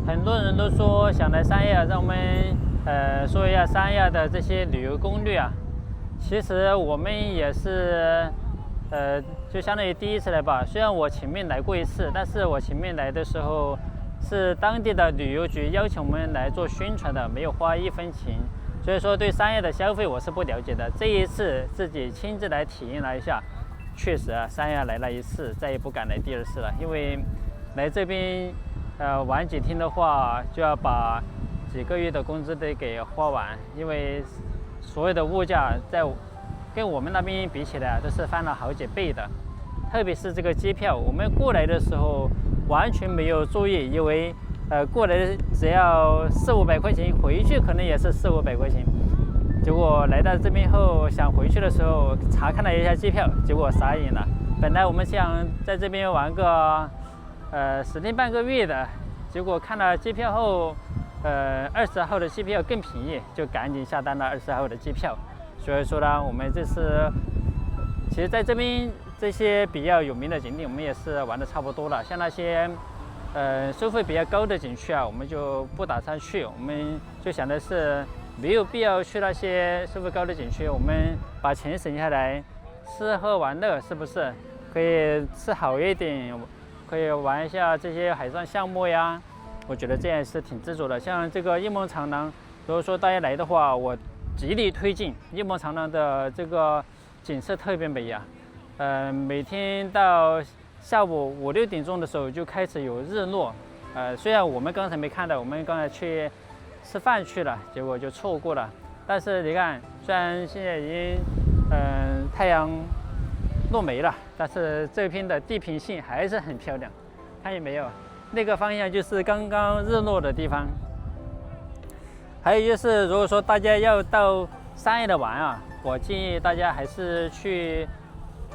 很多人都说想来三亚，让我们说一下三亚的这些旅游攻略啊。其实我们也是就相当于第一次来吧。虽然我前面来过一次，但是我前面来的时候是当地的旅游局要求我们来做宣传的，没有花1分钱。所以说对三亚的消费我是不了解的。这一次自己亲自来体验了一下，确实啊，三亚来了一次，再也不敢来第2次了。因为来这边玩几天的话，就要把几个月的工资得给花完，因为所有的物价跟我们那边比起来都是翻了好几倍的。特别是这个机票，我们过来的时候完全没有注意，以为过来只要400-500块钱，回去可能也是400-500块钱。结果来到这边后，想回去的时候查看了一下机票，结果傻眼了。本来我们想在这边玩个10天半个月的，结果看了机票后，20号的机票更便宜，就赶紧下单了20号的机票。所以说呢，我们这次其实在这边这些比较有名的景点，我们也是玩的差不多了。像那些收费比较高的景区啊，我们就不打算去。我们就想的是没有必要去那些收费高的景区，我们把钱省下来，吃喝玩乐是不是可以吃好一点？可以玩一下这些海上项目呀，我觉得这样是挺知足的。像这个夜梦长廊，如果说大家来的话，我极力推荐夜梦长廊的这个景色特别美呀。每天到下午5-6点钟的时候就开始有日落。虽然我们刚才没看到，我们刚才去吃饭去了，结果就错过了。但是你看，虽然现在已经太阳落没了，但是这片的地平线还是很漂亮。看见没有？那个方向就是刚刚日落的地方。还有就是，如果说大家要到三亚的玩啊，我建议大家还是去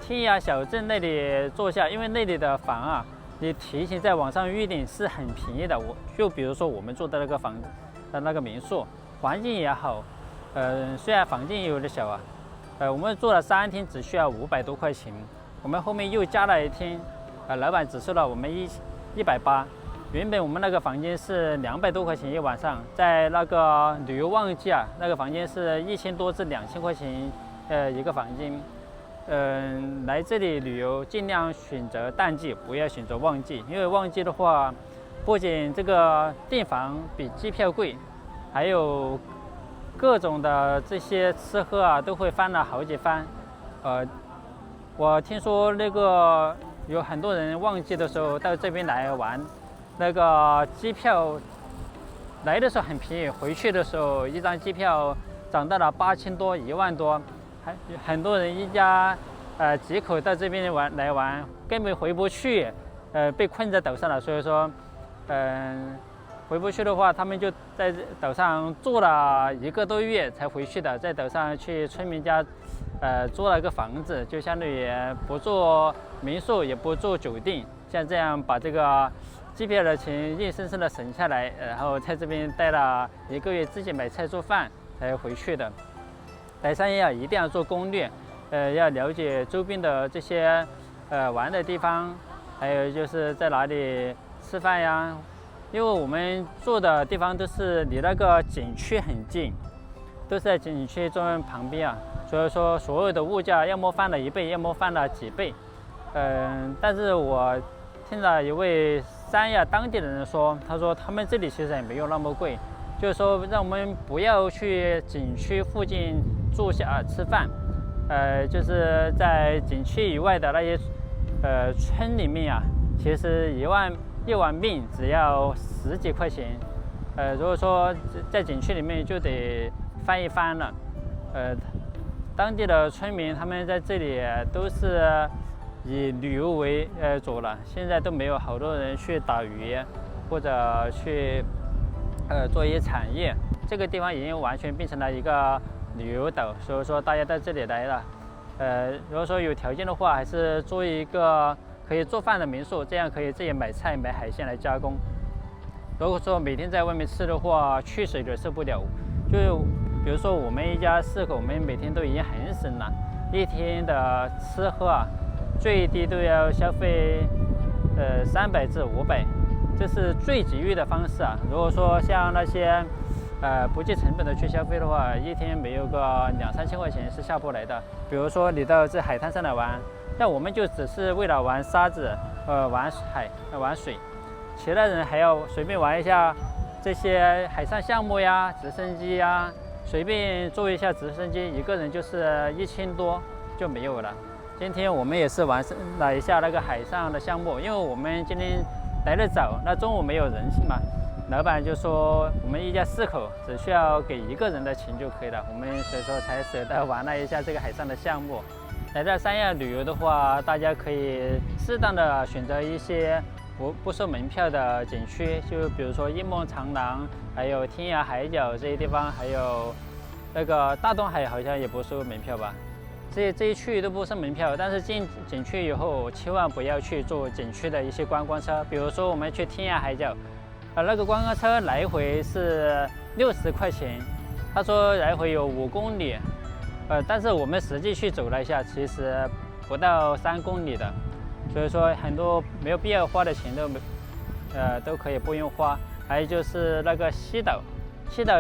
天涯小镇那里坐下，因为那里的房啊，你提前在网上预订是很便宜的。就比如说我们住的那个房的那个民宿，环境也好，虽然房间有点小啊。我们住了3天，只需要500多块钱。我们后面又加了1天，老板只收了我们180。原本我们那个房间是200多块钱一晚上，在那个旅游旺季啊，那个房间是1000多至2000块钱一个房间。来这里旅游尽量选择淡季，不要选择旺季，因为旺季的话，不仅这个订房比机票贵，还有各种的这些吃喝啊都会翻了好几番。我听说那个有很多人旺季的时候到这边来玩，那个机票来的时候很便宜，回去的时候一张机票涨到了8000多、1万多。还很多人一家几口到这边来玩，根本回不去，被困在岛上了。所以说，回不去的话，他们就在岛上住了1个多月才回去的，在岛上去村民家租了个房子，就相当于不住民宿也不住酒店，像这样把这个机票的钱硬生生的省下来，然后在这边待了1个月，自己买菜做饭才回去的。来三亚一定要做攻略，要了解周边的这些玩的地方，还有就是在哪里吃饭呀。因为我们住的地方都是离那个景区很近，都是在景区中旁边啊，所以说所有的物价要么翻了1倍，要么翻了几倍。但是我听了一位三亚当地的人说，他说他们这里其实也没有那么贵，就是说让我们不要去景区附近住下吃饭，就是在景区以外的那些村里面啊，其实一碗面只要10几块钱，如果说在景区里面就得翻一番了。当地的村民他们在这里都是以旅游为主了，现在都没有好多人去打鱼或者去做一些产业。这个地方已经完全变成了一个旅游岛，所以说大家到这里来了，如果说有条件的话，还是租一个可以做饭的民宿，这样可以自己买菜买海鲜来加工。如果说每天在外面吃的话，确实有点受不了。就比如说我们一家4口，我们每天都已经很省了，一天的吃喝啊，最低都要消费300至500，这是最节约的方式啊。如果说像那些不计成本的去消费的话，一天没有个2、3千块钱是下不来的。比如说你到这海滩上来玩，那我们就只是为了玩沙子，玩海，玩水，其他人还要随便玩一下这些海上项目呀，直升机呀，随便坐一下直升机，一个人就是1000多就没有了。今天我们也是玩了一下那个海上的项目，因为我们今天来得早，那中午没有人嘛。老板就说我们一家4口只需要给1个人的钱就可以了，我们所以说才舍得玩了一下这个海上的项目。来到三亚旅游的话，大家可以适当的选择一些不收门票的景区，就比如说一梦长廊，还有天涯海角这些地方，还有那个大东海好像也不收门票吧。这一区域都不收门票，但是进景区以后千万不要去坐景区的一些观光车，比如说我们去天涯海角。那个观光车来回是60块钱，他说来回有5公里，但是我们实际去走了一下，其实不到3公里的，所以说很多没有必要花的钱都可以不用花。还有就是那个西岛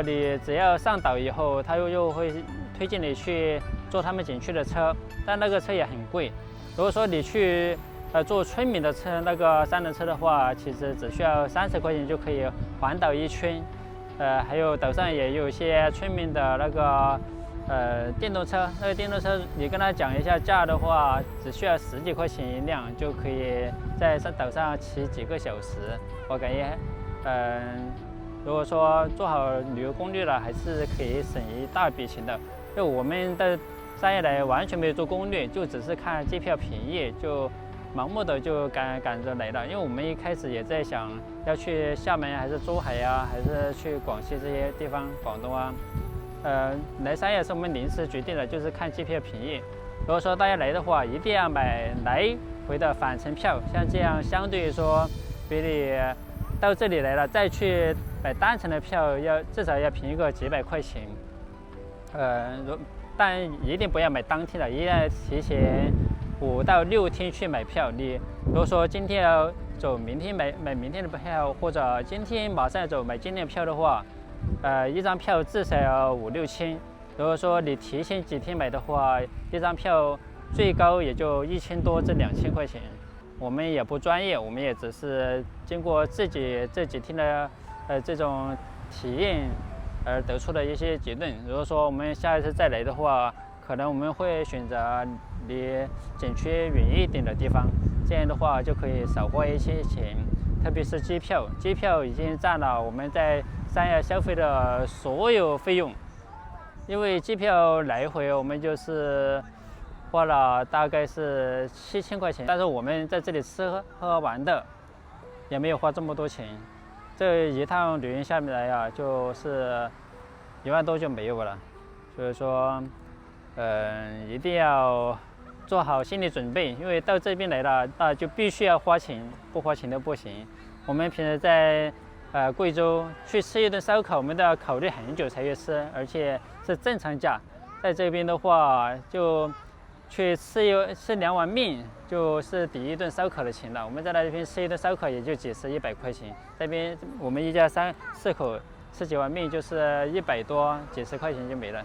你只要上岛以后，他又会推荐你去坐他们景区的车，但那个车也很贵。如果说你去坐村民的车，那个3轮车的话，其实只需要30块钱就可以环岛1圈。还有岛上也有一些村民的那个电动车，那个电动车你跟他讲一下价的话，只需要10几块钱一辆，就可以在岛上骑几个小时。我感觉，如果说做好旅游攻略了，还是可以省一大笔钱的。就我们的3亚来完全没有做攻略，就只是看机票便宜就盲目的就赶着来了，因为我们一开始也在想要去厦门还是珠海呀，还是去广西这些地方，广东啊。来3亚是我们临时决定的，就是看机票便宜。如果说大家来的话，一定要买来回的返程票，像这样相对于说比你到这里来了再去买单程的票至少要便宜个几百块钱。但一定不要买当天的，一定要提前5到6天去买票。你如果说今天要走，明天买明天的票，或者今天马上要走买今天的票的话，一张票至少要5、6千。如果说你提前几天买的话，一张票最高也就1000多至2000块钱。我们也不专业，我们也只是经过自己这几天的这种体验而得出的一些结论。如果说我们下一次再来的话，可能我们会选择离景区远一点的地方，这样的话就可以少花一些钱。特别是机票已经占了我们在3亚消费的所有费用。因为机票来回我们就是花了大概是7000块钱，但是我们在这里吃喝玩的也没有花这么多钱。这一趟旅行下面来呀，就是1万多就没有了。所以说，一定要做好心理准备，因为到这边来了，那就必须要花钱，不花钱都不行。我们平时在贵州去吃一顿烧烤，我们都要考虑很久才去吃，而且是正常价。在这边的话，就去吃2碗面，就是抵一顿烧烤的钱了。我们在那边吃一顿烧烤也就几十、100块钱，这边我们一家3、4口吃几碗面就是100多、几十块钱就没了。